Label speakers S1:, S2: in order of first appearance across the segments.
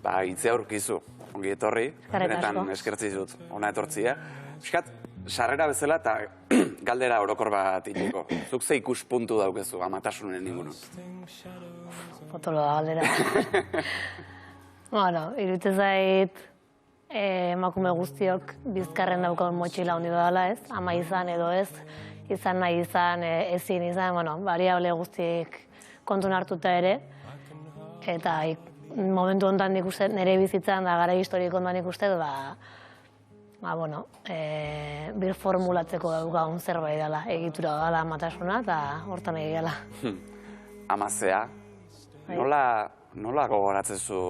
S1: Itzea aurkizu, ongi etorri, benetan eskertzi dut, ona etortzia. Piskat, sarrera bezala eta galdera orokor bat itiko. Zuk ze ikuspuntu daukezu amatasunen inguruan?
S2: Potolo da galdera. Bueno, iruditzen zait emakume guztiok bizkarren daukagun motxila handi dela, ez? Ama izan edo ez, izan nahi izan, ezin izan, bueno, variable guztiek kontun hartuta ere. Eta momentu honetan nik uste, nire bizitzan da gara historiko honetan nik uste, bir formulatzeko daukagun zerbait dela, egitura dela amatasuna eta hortan egiala.
S1: Amazea, nola gogoratzezu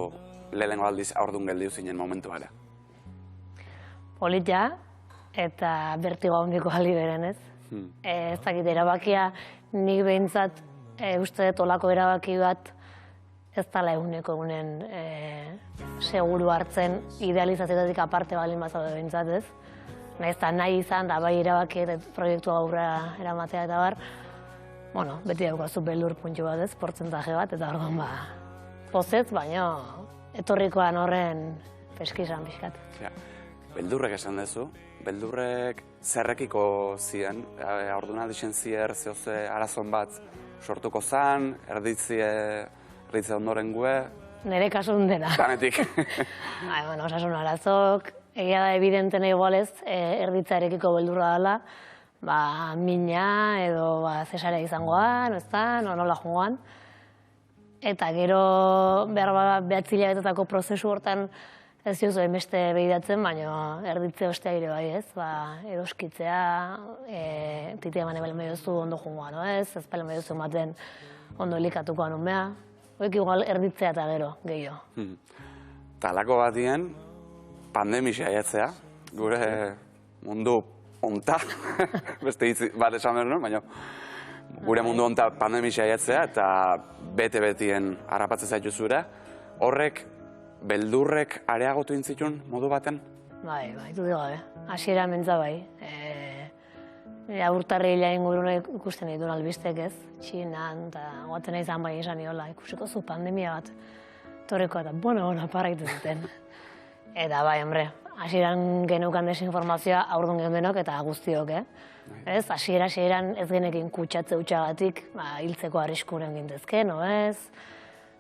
S1: lehenengo aldiz aurdun geldiu zinen momentu gara?
S2: Polita eta bertigo handiko aldi beren, ez? Ez dakit erabakia nik behintzat uste dut olako erabaki bat ez dala egunen seguru hartzen idealizazioetatik aparte balin bazaude behintzat, ez? Nahiz eta nahi izan, da bai erabaki eta proiektua aurrera eramatea eta bar, bueno, beti daukazu beldur puntxu bat, ez? Portzentaje bat, eta orduan pozez, baina etorrikoan horren peskizan pixkat.
S1: Beldurrek esan duzu, beldurrek zerrekiko ziren, orduan aldixen zier, zehoze arazon bat sortuko zan, erditze ondoren gue...
S2: Nere kasun dena.
S1: Danetik.
S2: Osasun arazok, egia da evidentena igualez, erditzarekiko beldurra dela, mina edo zesarea izangoan, nola joan. Eta gero behar behatzileagetako prozesu hortan ez diozu emeste behiratzen, baina erditze ostea ere bai ez, eroskitzea, titia eman ebelen behiozu ondo joan, ez belen behiozu ematen ondo elikatukoan unmea. Hoek igual erditzea eta gero, gehiago.
S1: Talako batien, pandemia aiatzea, gure mundu onta, beste hitz bat esan behar nuen, baina gure mundu onta pandemia aiatzea eta bete-betien harrapatzen zaitu zure, horrek beldurrek areagotu intzitun modu baten?
S2: Bai, dudik gabe. Hasiera mentza bai. Urtarri hila inguruna ikusten dituen albistek ez, Txinan, eta guatzen izan bai izan niola, ikusiko zu pandemia bat, torreko eta parraitu zuten. Eta bai, hombre, hasieran genukan desinformazioa aurdun gendenok eta guztiok, ez? Hasieran ez genekin kutsatze utxagatik, hiltzeko arriskuren gintezke, no ez?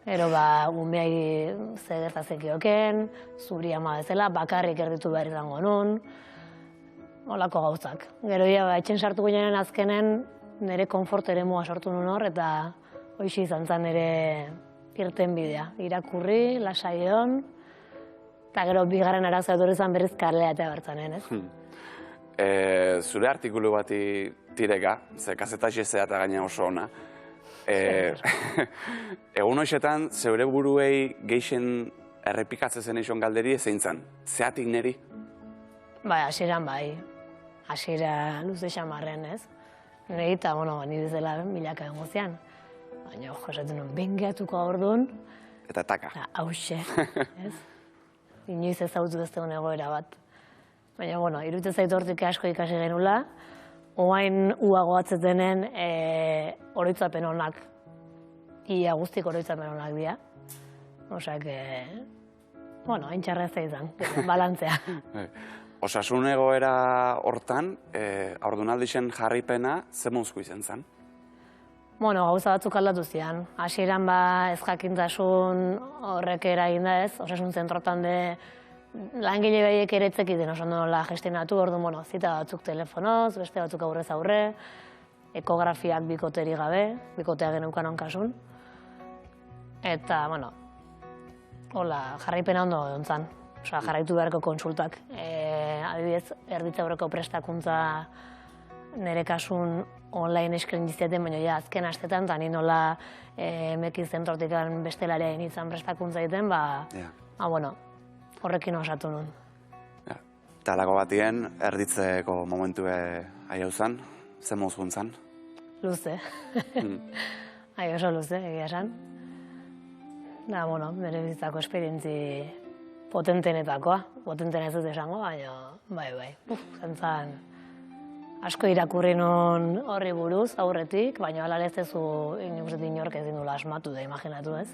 S2: Ero umeai zegertazekioken, zuri ama bezala, bakarrik erditu behar izango nun, olako gauzak. Gero etxen sartu ginen azkenen nire konfort ere mua sortu nun hor, eta hoxi izan zen nire irten bidea. Irakurri, lasai egon, eta gero bigarren arazoa etorri zen berriz karlea eta bertzanen, ez?
S1: Zure artikulu bati tireka, ze kazetaxe zea eta gaina oso ona. Egun hoxetan, zeure buruei geixen errepikatzen zen izan galderi ezein zen. Zeatik niri?
S2: Bai, hasieran bai. Hasiera luze xamarren, ez? Nire eta, ni bezala milaka emozian. Baina, esaten nuen, bengeatuko aurdun.
S1: Eta taka.
S2: Hauxe, ez? Inoiz ezautu ez dugun egoera bat. Baina, iruditzen zaitu hortik asko ikasi genula. Oain goatzetenen oroitzapen honak. Ia guztik oroitzapen honak dira. Osak, hain txarra ez da izan, balantzea.
S1: Osasun egoera hortan, haurdunaldixen jarripena, ze mozku izan zen?
S2: Gauza batzuk aldatu zian. Hasieran ez jakintasun horrek eragin da ez, osasun zentrotan de langile behiek ere etzekiten oso nola gestionatu, orduan zita batzuk telefonoz, beste batzuk aurrez aurre, ekografiak bikoteri gabe, bikotea geneukan onkasun. Eta, jarraipena ondo dontzan. Jarraitu beharko konsultak. Adibidez, erditza aurreko prestakuntza nire kasun online eskren dizten, baina azken astetan, eta ni nola mekiz zentrotik bestelarein izan prestakuntza egiten, horrekin osatu nun.
S1: Talako batien, erditzeko momentue aiau zan, zen mozgun zan?
S2: Luze. Oso luze, egia esan. Nire bizitzako esperientzi potentenetakoa. Potenten ez dut esango, baina bai. Zentzan, asko irakurri nun horri buruz, aurretik, baina ala ez duzu inork ezin dula asmatu da, imaginatu ez.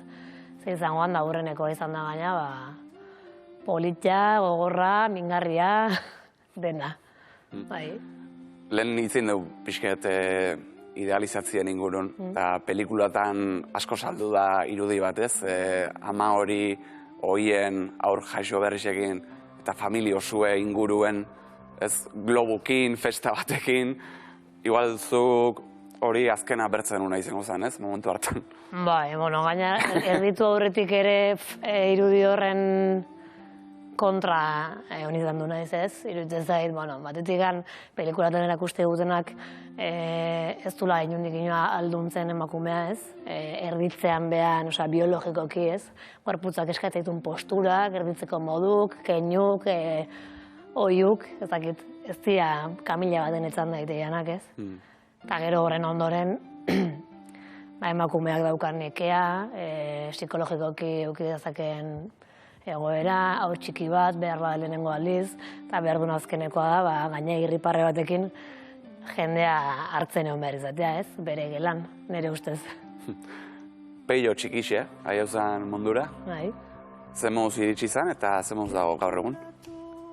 S2: Ze izangoan da aurreneko izan da gaina, politia, gogorra, mingarria, dena. Bai.
S1: Lehen itzin dugu pixket idealizatzien ingurun, eta pelikulatan asko saldu da irudi batez, ama hori oien aur jaixo berrisekin eta familia osue inguruen, ez globukin, festa batekin, igual zuk hori azkena bertzen una izango zen, ez, momentu hartan.
S2: Bai, bueno, gaina erditu aurretik ere irudi horren kontra hon izan du naiz, ez? Iruditzen zait, bueno, batetik pelikulatan erakuste dutenak ez dula inundik inoa alduntzen emakumea, ez? Erditzean behan, osea, biologikoki, ez? Gorputzak eskatzaitun posturak, erditzeko moduk, keinuk, oiuk, ez dakit, ez dira kamila baten etzan daiteianak, ez? Eta gero horren ondoren, emakumeak daukan nekea, psikologikoki eukidezaken egoera, haur txiki bat, behar bada lehenengo aldiz, eta behar duen azkenekoa da, gaina irriparre batekin jendea hartzen egon behar izatea, ez? Bere gelan, nire ustez.
S1: Peio txikixe, aiozan mundura.
S2: Bai.
S1: Zer moduz iritsi izan eta zer moduz dago gaur egun?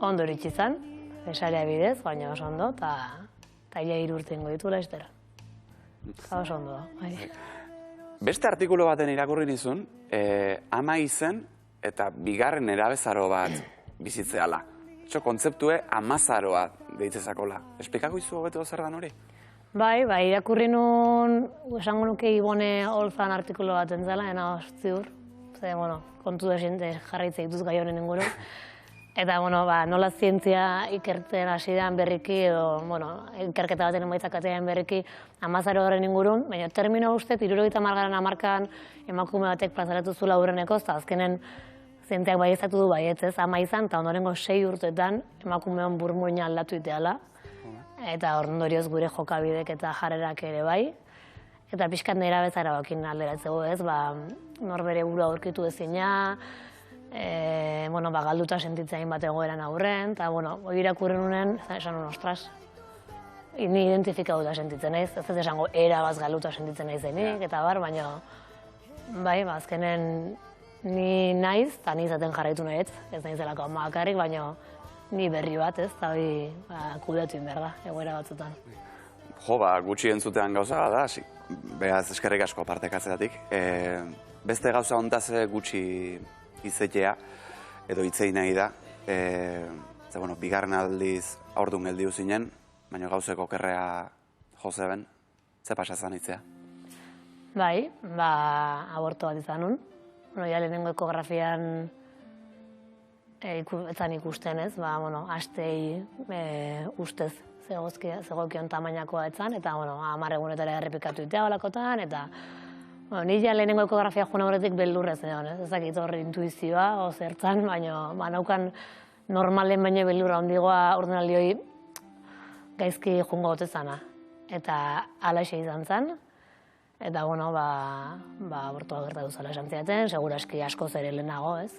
S2: Ondo iritsi izan, esarea bidez, baina oso ondo, eta ia 3 urte ingo ditu laiztera. Oso ondo da, bai.
S1: Beste artikulu baten irakurri nizun, ama izen eta bigarren erabezaro bat bizitzeala. Etxo, kontzeptue amazaroa deitzezakola. Esplikako izu hobeto zer dan hori?
S2: Bai, irakurri nun, esango nuke Ibone Olzan artikulu bat entzela, ziur. Ze, bueno, kontu desinte jarraitze dituz gai honen inguru. Eta, bueno, nola zientzia ikertzen hasi dan berriki, edo, bueno, ikerketa baten emaitzak atean berriki amazaro horren ingurun, baina termino uste, 70. hamarkadan emakume batek plazaratu zula aurreneko, eta azkenen zientziak baieztatu du baietzez, ama izan, eta ondorengo 6 urtetan emakumeon burmuina aldatu iteala, eta ondorioz gure jokabidek eta jarrerak ere bai, eta pixkat nera bezara bakin alderatzeko ez, norbere burua aurkitu ezina, galduta sentitzen bat egoeran aurren, eta, hori irakurren unen, esan un, ostras, ni identifikatuta sentitzen naiz, ez ez esango erabaz galduta sentitzen naizenik, eta baina, bai, azkenen ni naiz, eta ni izaten jarraitu nahi ez naizelako ama bakarrik, baina ni berri bat ez, eta hori kudeatu behar da, egoera batzutan.
S1: Jo, gutxi entzutean gauza da, behaz eskerrik asko partekatzeatik. Beste gauza hontaz gutxi izetea, edo itzei nahi da. Bigarren aldiz aurdun geldiu zinen, baina gauzeko kerrea jozeben, ze pasazan itzea?
S2: Bai, aborto bat izan nun. Lehenengo ekografian etzan ikusten ez, hastei ustez zegokion tamainakoa etzan, eta 10 egunetara errepikatu itea balakotan, eta ni lehenengo ekografia joan horretik beldurrez egon, ez dakit horre intuizioa, zertzan, baina naukan normalen baino beldurra ondigoa ordenalioi gaizki jungo gotezana. Eta alaxe izan zen, eta abortua gertatu zela esan ziaten, seguraski asko ere lehenago, ez,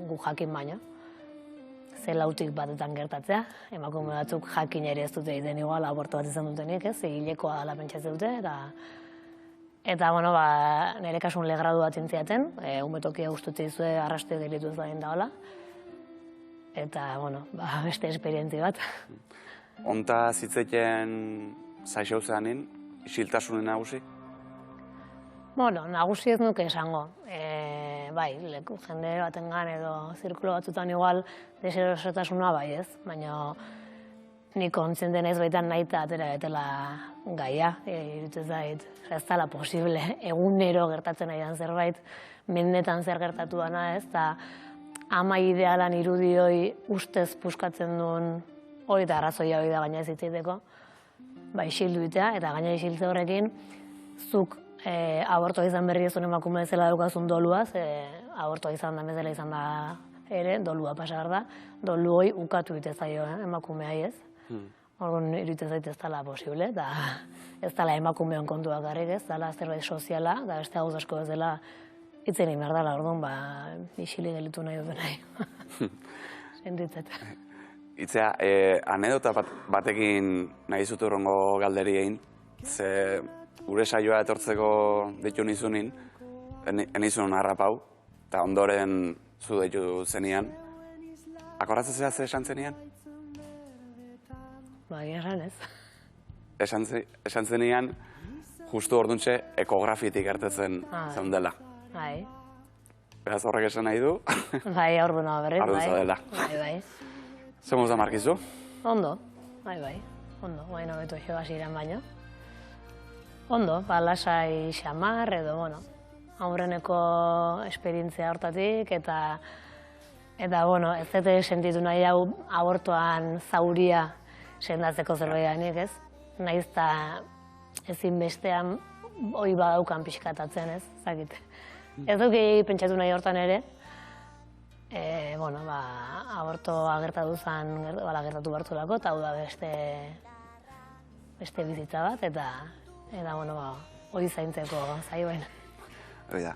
S2: gu jakin baino. Ze lautik batetan gertatzea, emakume batzuk jakin ere ez dute egiten igual abortu bat izan dutenik, ez, hilekoa dela pentsatzen dute, eta nire kasun legradu bat zintziaten, umetokia guztutze izue arrastu delitu ez da daola, eta, beste esperientzi bat.
S1: Onta zitzeken zaixau zeanin, isiltasunen nagusi?
S2: Nagusi ez nuke esango. Jende batengan edo zirkulo batzutan igual deserosotasuna bai ez, baina nik kontziente naiz baitan nahi eta atera etela gaia, iruditzen zait, ez dela posible, egunero gertatzen nahi dan zerbait, mendetan zer gertatu dana ez, eta ama idealan irudioi ustez puskatzen duen hori eta arrazoia hori da gaina ez hitzaiteko, isildu itea, eta gaina isiltze horrekin, zuk abortoa izan berri ezun emakume zela daukazun doluaz, abortoa izan da bezala izan da ere, dolua pasar da, dolu hoi ukatu itezaio emakumeai ez. Orduan iruditzen zait ez dela posible, eta ez dela emakumeon kontua garrik ez, dela zerbait soziala, eta beste gauz asko ez dela itzen behar dela, orduan isili gelitu nahi dut nahi. Sentitzet.
S1: Itzea, anedota batekin nahi zut urrongo galderi egin, ze gure saioa etortzeko ditu nizunin, enizun harrapau, eta ondoren zu deitu zenian. Akordatzen zera ze esan zenian?
S2: Ba, esan ez.
S1: Esan zenian, justu orduntxe ekografitik ertetzen zeundela.
S2: Bai.
S1: Beraz horrek esan nahi du.
S2: Bai, aurdu nago berriz,
S1: Aurdu zaudela.
S2: Bai.
S1: Zemuz da markizu?
S2: Ondo, bai. Ondo, guain hobetu eixo hasiran baino. Ondo, lasai xamar edo, bueno, aurreneko esperientzia hortatik eta bueno, ez dut sentitu nahi hau abortoan zauria sendatzeko zerbait ez? Nahiz eta ezin bestean hoi badaukan pixkatatzen, ez? Zakit. Ez duki pentsatu nahi hortan ere, bueno, abortoa gertatu zen, gertatu bertulako, eta hau da beste bizitza bat, eta bueno, hori zaintzeko zaioen.
S1: Hori da.